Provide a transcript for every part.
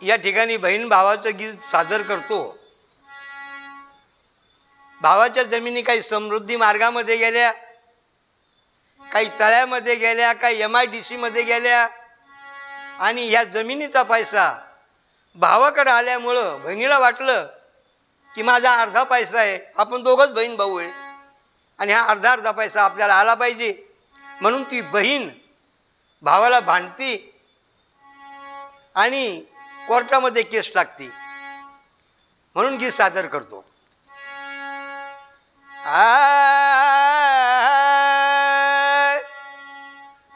या ठिकाणी बहीण भावाचं गीत सादर करतो। भावाच्या जमिनी काही समृद्धी मार्गामध्ये गेल्या, काही तळ्यामध्ये गेल्या, काही MIDC मध्ये गेल्या आणि ह्या जमिनीचा पैसा भावाकडे आल्यामुळं बहिणीला वाटलं की माझा अर्धा पैसा आहे, आपण दोघंच बहीण भाऊ आहे आणि हा अर्धा अर्धा पैसा आपल्याला आला पाहिजे, म्हणून ती बहीण भावाला भांडती आणि कोर्टामध्ये केस टाकते। म्हणून गीत सादर करतो।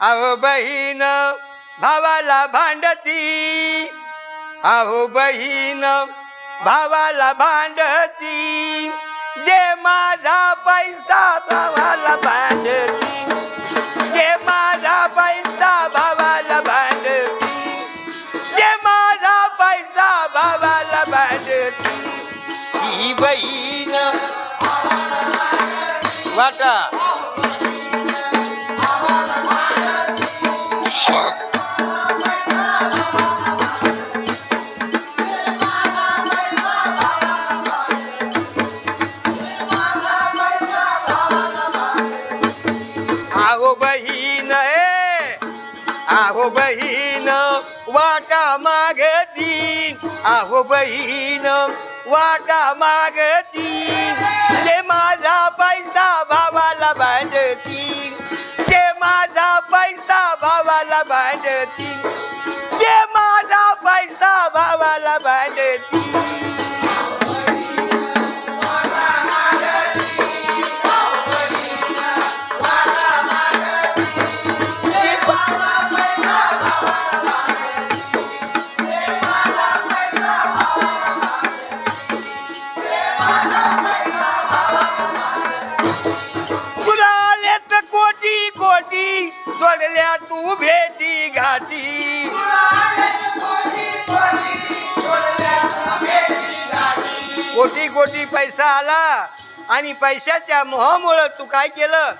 अहो बहीण भावाला भांडती, अहो बहीण भावाला भांडती, दे माझा पैसा भावाला भांडती, दे माझा पैसा भावाला भांडती, दे माझा पैसा भावाला भांडती। ही बहीण वाटा आहो बहीण आहो बहीण वाटा मागती, आहो बहीण वाटा मागती, दे माझा पैसा भावाला भांडती, दे माझा पैसा भावाला भांडती, दे माझा पैसा भावाला भांडती। जोडल्या तू भेटी घाटी, कोटी कोटी पैसा आला आणि पैशाच्या मोहामुळे तू काय केलं,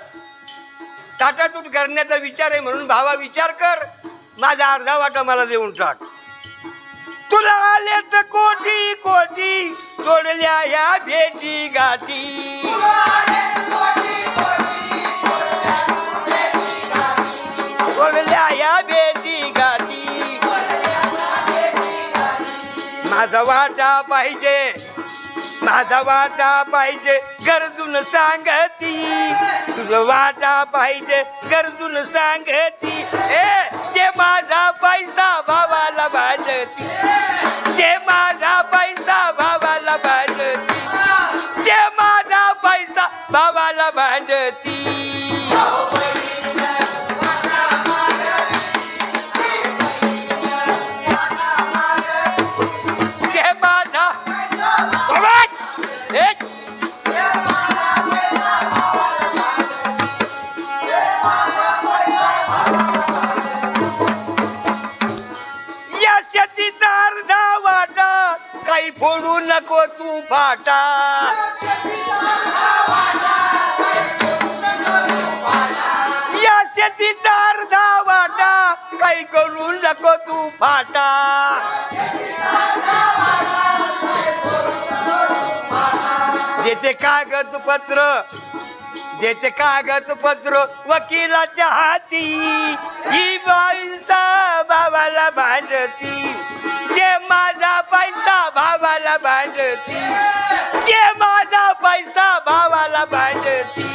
ताटातूट करण्याचा विचार आहे म्हणून भावा विचार कर, माझा अर्धा वाटा मला देऊन टाक। तुला आले तर कोटी कोटी जोडल्या ह्या भेटी गाठी, जोडल्या ह्या भेटी गाठी, माझा वाटा पाहिजे, माझा वाटा पाहिजे गरजून सांगती, तुझं वाटा पाहिजे गरजून सांगती, जे माझा पैसा भावाला भांडती, जे माझा पैसा भावाला भांडती, जे माझा पैसा भावाला भांडती। फोडू नको तू फाटा, या शेतीचा अर्धा वाटा काही करू नको तू फाटा, देते कागदपत्र, देते कागदपत्र वकिलाच्या हाती, ही पैसा भावाला भांडती, जे माझा पैसा भावाला भांडती, जे माझा पैसा भावाला भांडती।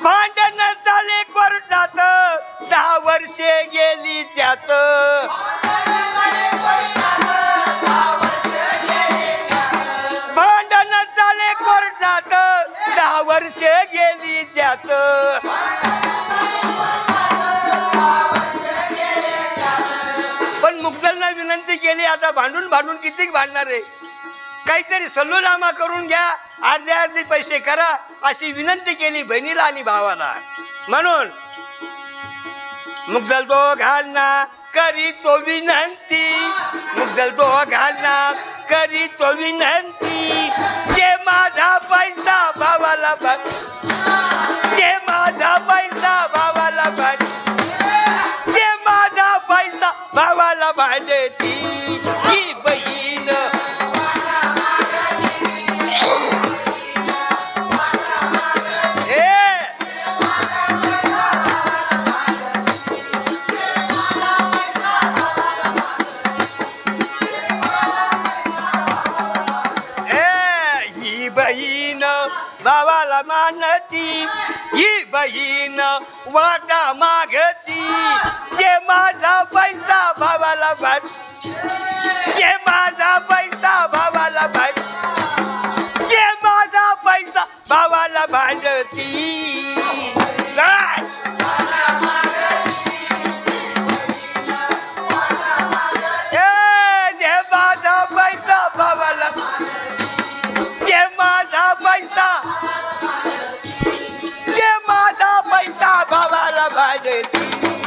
भांडण झाले कोर्टात 10 वर्षे गेली त्यात, भांडण झाले कोर्टात 10 वर्षे गेली त्यात, पण मुग्दलनं विनंती केली, आता भांडून भांडून किती भांडणार आहे, काहीतरी सल्लोनामा करून घ्या, अर्धे अर्धे पैसे करा, अशी विनंती केली बहिणीला आणि भावाला। म्हणून मुग्दल तो घालना करी तो विनंती, मुग्दल तो घालना करी तो विनंती, जे माझा पैसा भावाला भाट, जे माझा पैसा भावाला भाट, जे माझा पैसा भावाला भांडती ही बहीण. बहीण भावाला मानती, ही बहीण वाटा मागती, जे माझा पैसा भावाला भाट, जे माझा पैसा भावाला भाट, जे माझा पैसा भावाला भांडती. जे माझा पैसा भावाला, जे माझा पैसा, जे माझा पैसा भावाला भांडती.